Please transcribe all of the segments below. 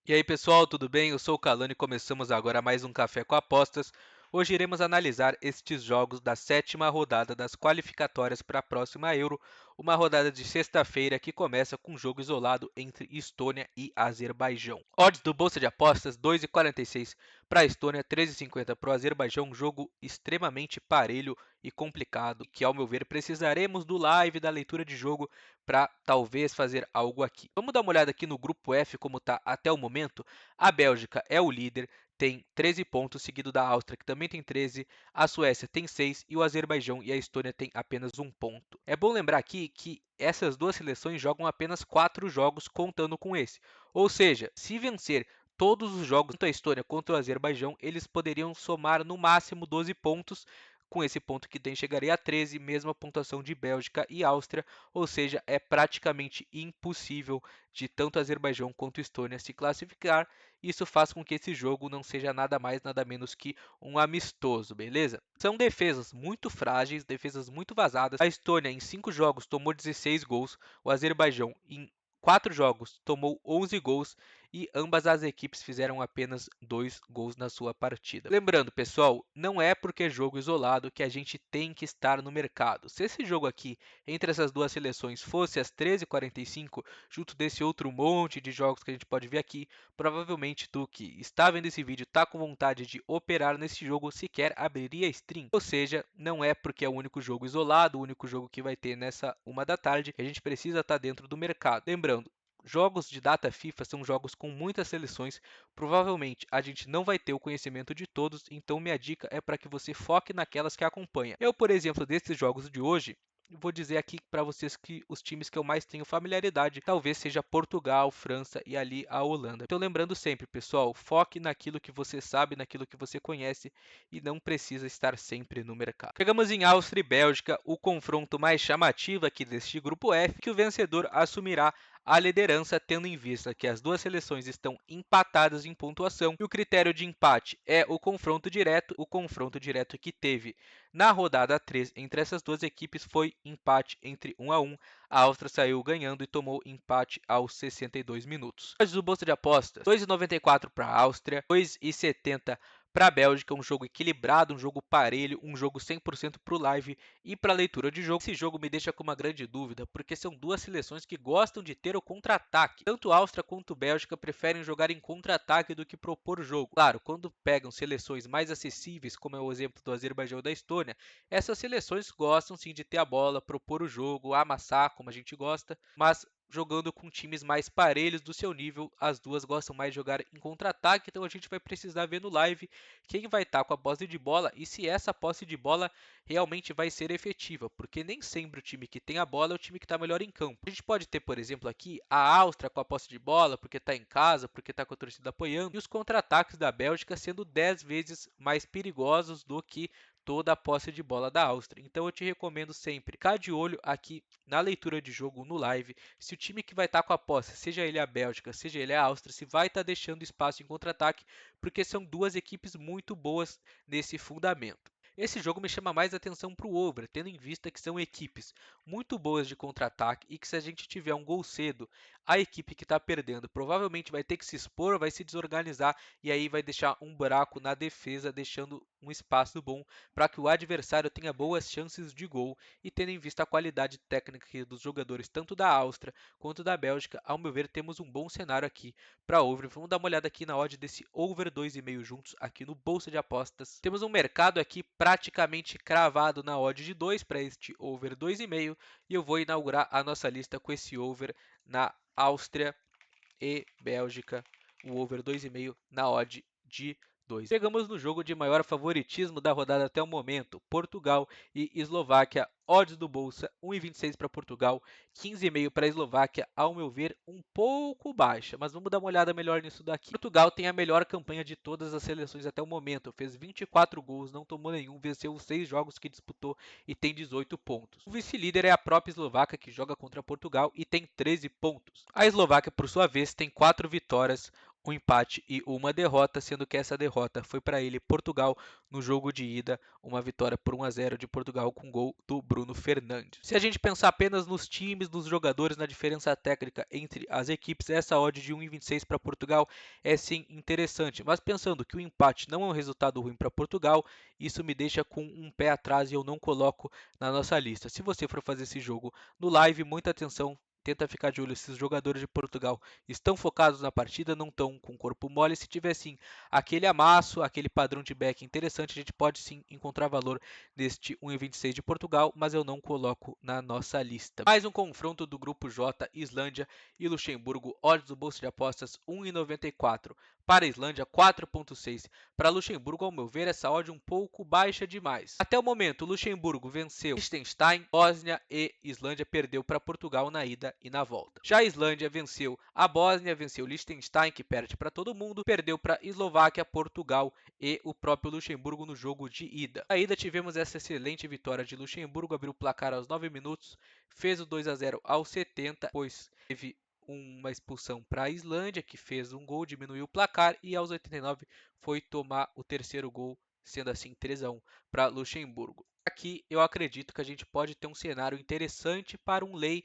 E aí pessoal, tudo bem? Eu sou o Calani e começamos agora mais um Café com Apostas. Hoje iremos analisar estes jogos da sétima rodada das qualificatórias para a próxima Euro, uma rodada de sexta-feira que começa com um jogo isolado entre Estônia e Azerbaijão. Odds do Bolsa de Apostas 2,46 para a Estônia, 13,50 para o Azerbaijão, um jogo extremamente parelho e complicado, que ao meu ver precisaremos do live da leitura de jogo para talvez fazer algo aqui. Vamos dar uma olhada aqui no grupo F como está até o momento. A Bélgica é o líder, tem 13 pontos, seguido da Áustria, que também tem 13, a Suécia tem 6 e o Azerbaijão e a Estônia têm apenas um ponto. É bom lembrar aqui que essas duas seleções jogam apenas 4 jogos contando com esse. Ou seja, se vencer todos os jogos, tanto a Estônia quanto o Azerbaijão, eles poderiam somar no máximo 12 pontos. Com esse ponto que tem, chegaria a 13, mesma pontuação de Bélgica e Áustria, ou seja, é praticamente impossível de tanto Azerbaijão quanto Estônia se classificar. Isso faz com que esse jogo não seja nada mais, nada menos que um amistoso, beleza? São defesas muito frágeis, defesas muito vazadas. A Estônia, em 5 jogos, tomou 16 gols. O Azerbaijão, em 4 jogos, tomou 11 gols e ambas as equipes fizeram apenas 2 gols na sua partida. Lembrando, pessoal, não é porque é jogo isolado que a gente tem que estar no mercado. Se esse jogo aqui, entre essas duas seleções, fosse às 13h45, junto desse outro monte de jogos que a gente pode ver aqui, provavelmente tu que está vendo esse vídeo está com vontade de operar nesse jogo, sequer abriria stream. Ou seja, não é porque é o único jogo isolado, o único jogo que vai ter nessa 1 da tarde, que a gente precisa estar dentro do mercado. Lembrando, jogos de data FIFA são jogos com muitas seleções, provavelmente a gente não vai ter o conhecimento de todos, então minha dica é para que você foque naquelas que acompanha. Eu, por exemplo, desses jogos de hoje, vou dizer aqui para vocês que os times que eu mais tenho familiaridade talvez seja Portugal, França e ali a Holanda. Então lembrando sempre, pessoal, foque naquilo que você sabe, naquilo que você conhece e não precisa estar sempre no mercado. Chegamos em Áustria e Bélgica, o confronto mais chamativo aqui deste grupo F, que o vencedor assumirá a liderança, tendo em vista que as duas seleções estão empatadas em pontuação e o critério de empate é o confronto direto que teve na rodada 3 entre essas duas equipes foi empate entre 1 a 1. A Áustria saiu ganhando e tomou empate aos 62 minutos. Odds do Bolsa de Apostas, 2,94 para a Áustria, 2,70 para a Bélgica, um jogo equilibrado, um jogo parelho, um jogo 100% para o live e para a leitura de jogo. Esse jogo me deixa com uma grande dúvida, porque são duas seleções que gostam de ter o contra-ataque. Tanto Áustria quanto Bélgica preferem jogar em contra-ataque do que propor o jogo. Claro, quando pegam seleções mais acessíveis, como é o exemplo do Azerbaijão e da Estônia, essas seleções gostam sim de ter a bola, propor o jogo, amassar como a gente gosta, mas jogando com times mais parelhos do seu nível, as duas gostam mais de jogar em contra-ataque, então a gente vai precisar ver no live quem vai estar com a posse de bola e se essa posse de bola realmente vai ser efetiva, porque nem sempre o time que tem a bola é o time que está melhor em campo. A gente pode ter, por exemplo, aqui a Áustria com a posse de bola, porque está em casa, porque está com a torcida apoiando, e os contra-ataques da Bélgica sendo 10 vezes mais perigosos do que toda a posse de bola da Áustria. Então eu te recomendo sempre ficar de olho aqui na leitura de jogo no live, se o time que vai estar com a posse, seja ele a Bélgica, seja ele a Áustria, se vai estar deixando espaço em contra-ataque, porque são duas equipes muito boas nesse fundamento. Esse jogo me chama mais atenção para o over, tendo em vista que são equipes muito boas de contra-ataque e que se a gente tiver um gol cedo, a equipe que está perdendo provavelmente vai ter que se expor, vai se desorganizar e aí vai deixar um buraco na defesa, deixando um espaço bom para que o adversário tenha boas chances de gol. E tendo em vista a qualidade técnica dos jogadores tanto da Áustria quanto da Bélgica, ao meu ver temos um bom cenário aqui para over. Vamos dar uma olhada aqui na odd desse over 2,5 juntos aqui no Bolsa de Apostas. Temos um mercado aqui praticamente cravado na odd de 2 para este over 2,5 e eu vou inaugurar a nossa lista com esse over na Áustria e Bélgica, o over 2,5 na odd de 2. Chegamos no jogo de maior favoritismo da rodada até o momento, Portugal e Eslováquia. Odds do Bolsa, 1,26 para Portugal, 15,5 para a Eslováquia, ao meu ver, um pouco baixa, mas vamos dar uma olhada melhor nisso daqui. Portugal tem a melhor campanha de todas as seleções até o momento, fez 24 gols, não tomou nenhum, venceu os 6 jogos que disputou e tem 18 pontos. O vice-líder é a própria Eslováquia, que joga contra Portugal e tem 13 pontos. A Eslováquia, por sua vez, tem 4 vitórias, um empate e uma derrota, sendo que essa derrota foi para ele Portugal no jogo de ida, uma vitória por 1-0 de Portugal com gol do Bruno Fernandes. Se a gente pensar apenas nos times, nos jogadores, na diferença técnica entre as equipes, essa odd de 1,26 para Portugal é sim interessante, mas pensando que o empate não é um resultado ruim para Portugal, isso me deixa com um pé atrás e eu não coloco na nossa lista. Se você for fazer esse jogo no live, muita atenção. Tenta ficar de olho se os jogadores de Portugal estão focados na partida, não estão com o corpo mole. Se tiver sim aquele amasso, aquele padrão de back interessante, a gente pode sim encontrar valor neste 1,26 de Portugal, mas eu não coloco na nossa lista. Mais um confronto do grupo J, Islândia e Luxemburgo, odds do bolso de apostas 1,94. Para a Islândia, 4,6. Para Luxemburgo, ao meu ver, essa odd um pouco baixa demais. Até o momento, Luxemburgo venceu Liechtenstein, Bósnia e Islândia perdeu para Portugal na ida e na volta. Já a Islândia venceu a Bósnia, venceu Liechtenstein, que perde para todo mundo, perdeu para Eslováquia, Portugal e o próprio Luxemburgo no jogo de ida. Na ida tivemos essa excelente vitória de Luxemburgo, abriu o placar aos 9 minutos, fez o 2-0 aos 70, depois teve uma expulsão para a Islândia, que fez um gol, diminuiu o placar e aos 89 foi tomar o terceiro gol, sendo assim 3-1 para Luxemburgo. Aqui eu acredito que a gente pode ter um cenário interessante para um lay.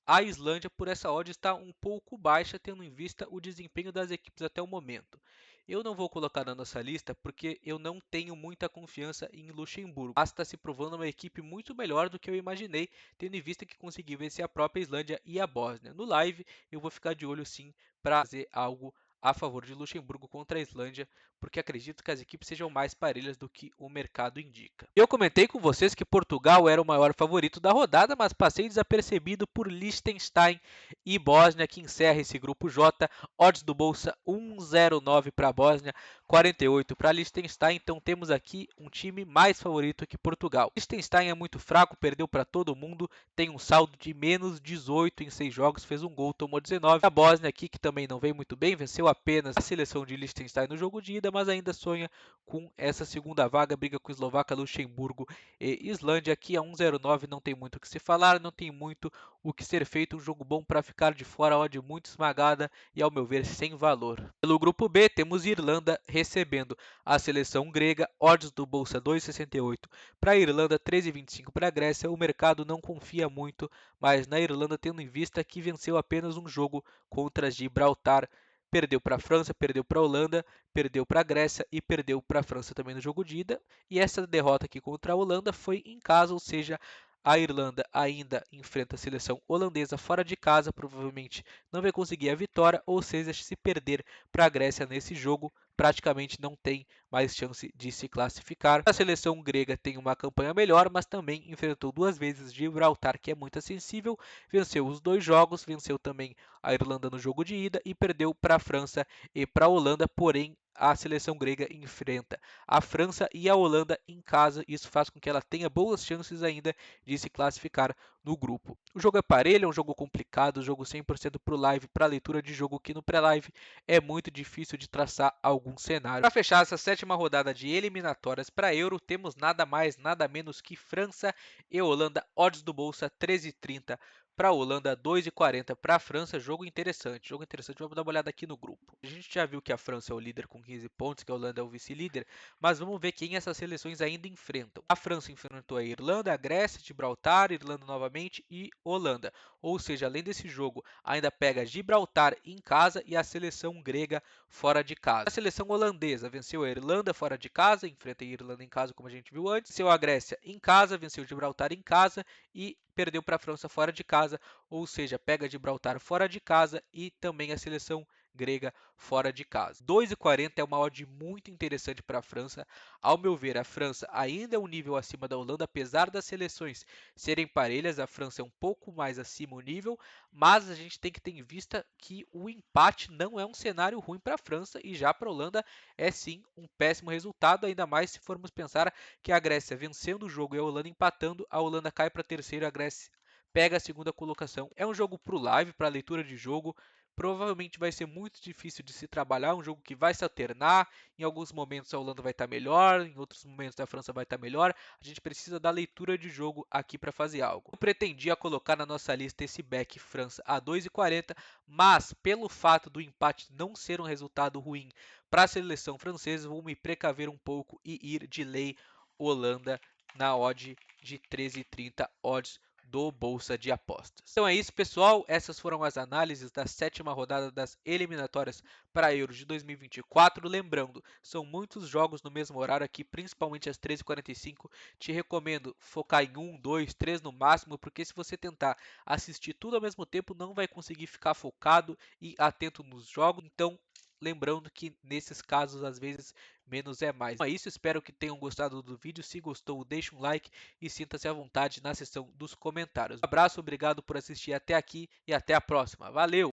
A Islândia, por essa odd, está um pouco baixa, tendo em vista o desempenho das equipes até o momento. Eu não vou colocar na nossa lista porque eu não tenho muita confiança em Luxemburgo. Mas está se provando uma equipe muito melhor do que eu imaginei, tendo em vista que conseguiu vencer a própria Islândia e a Bósnia. No live, eu vou ficar de olho sim para fazer algo a favor de Luxemburgo contra a Islândia, porque acredito que as equipes sejam mais parelhas do que o mercado indica. Eu comentei com vocês que Portugal era o maior favorito da rodada, mas passei desapercebido por Liechtenstein e Bósnia, que encerra esse grupo J. Odds do Bolsa 1,09 para a Bósnia, 48 para Liechtenstein, então temos aqui um time mais favorito que Portugal. Liechtenstein é muito fraco, perdeu para todo mundo, tem um saldo de menos 18 em 6 jogos, fez um gol, tomou 19. A Bósnia aqui, que também não veio muito bem, venceu apenas a seleção de Liechtenstein no jogo de ida, mas ainda sonha com essa segunda vaga, briga com Eslováquia, Luxemburgo e Islândia. Aqui a 1,09 não tem muito o que se falar, não tem muito o que ser feito, um jogo bom para ficar de fora, odd muito esmagada e ao meu ver sem valor. Pelo grupo B temos Irlanda recebendo a seleção grega, odds do bolsa 2,68 para a Irlanda, 13,25 para a Grécia. O mercado não confia muito, mas na Irlanda, tendo em vista que venceu apenas um jogo contra Gibraltar, perdeu para a França, perdeu para a Holanda, perdeu para a Grécia e perdeu para a França também no jogo de ida. E essa derrota aqui contra a Holanda foi em casa, ou seja, a Irlanda ainda enfrenta a seleção holandesa fora de casa, provavelmente não vai conseguir a vitória, ou seja, se perder para a Grécia nesse jogo, praticamente não tem mais chance de se classificar. A seleção grega tem uma campanha melhor, mas também enfrentou duas vezes Gibraltar, que é muito acessível, venceu os dois jogos, venceu também a Irlanda no jogo de ida e perdeu para a França e para a Holanda, porém a seleção grega enfrenta a França e a Holanda em casa. Isso faz com que ela tenha boas chances ainda de se classificar no grupo. O jogo é parelho, é um jogo complicado, um jogo 100% para o live, para leitura de jogo, que no pré-live é muito difícil de traçar algum cenário. Para fechar essa sétima rodada de eliminatórias para Euro, temos nada mais, nada menos que França e Holanda, odds do Bolsa 13,30 para a Holanda, 2,40 para a França. Jogo interessante, vamos dar uma olhada aqui no grupo. A gente já viu que a França é o líder com 15 pontos, que a Holanda é o vice-líder, mas vamos ver quem essas seleções ainda enfrentam. A França enfrentou a Irlanda, a Grécia, Gibraltar, Irlanda novamente e Holanda. Ou seja, além desse jogo, ainda pega Gibraltar em casa e a seleção grega fora de casa. A seleção holandesa venceu a Irlanda fora de casa, enfrenta a Irlanda em casa, como a gente viu antes. Venceu a Grécia em casa, venceu Gibraltar em casa e perdeu para a França fora de casa, ou seja, pega Gibraltar fora de casa e também a seleção grega fora de casa. 2,40 é uma odd muito interessante para a França. Ao meu ver, a França ainda é um nível acima da Holanda, apesar das seleções serem parelhas, a França é um pouco mais acima o nível, mas a gente tem que ter em vista que o empate não é um cenário ruim para a França e já para a Holanda é sim um péssimo resultado, ainda mais se formos pensar que a Grécia vencendo o jogo e a Holanda empatando, a Holanda cai para terceiro, a Grécia pega a segunda colocação. É um jogo para o live, para leitura de jogo, Provavelmente vai ser muito difícil de se trabalhar, um jogo que vai se alternar. Em alguns momentos a Holanda vai estar melhor, em outros momentos a França vai estar melhor. A gente precisa da leitura de jogo aqui para fazer algo. Eu pretendia colocar na nossa lista esse back França a 2,40, mas pelo fato do empate não ser um resultado ruim para a seleção francesa, vou me precaver um pouco e ir de lei Holanda na odd de 13,30 odds do Bolsa de Apostas. Então é isso, pessoal. Essas foram as análises da sétima rodada das eliminatórias para a Euro de 2024. Lembrando, são muitos jogos no mesmo horário aqui, principalmente às 13h45. Te recomendo focar em 1, 2, 3 no máximo, porque se você tentar assistir tudo ao mesmo tempo, não vai conseguir ficar focado e atento nos jogos. Então, lembrando que nesses casos, às vezes, menos é mais. Então é isso, espero que tenham gostado do vídeo. Se gostou, deixe um like e sinta-se à vontade na seção dos comentários. Um abraço, obrigado por assistir até aqui e até a próxima. Valeu!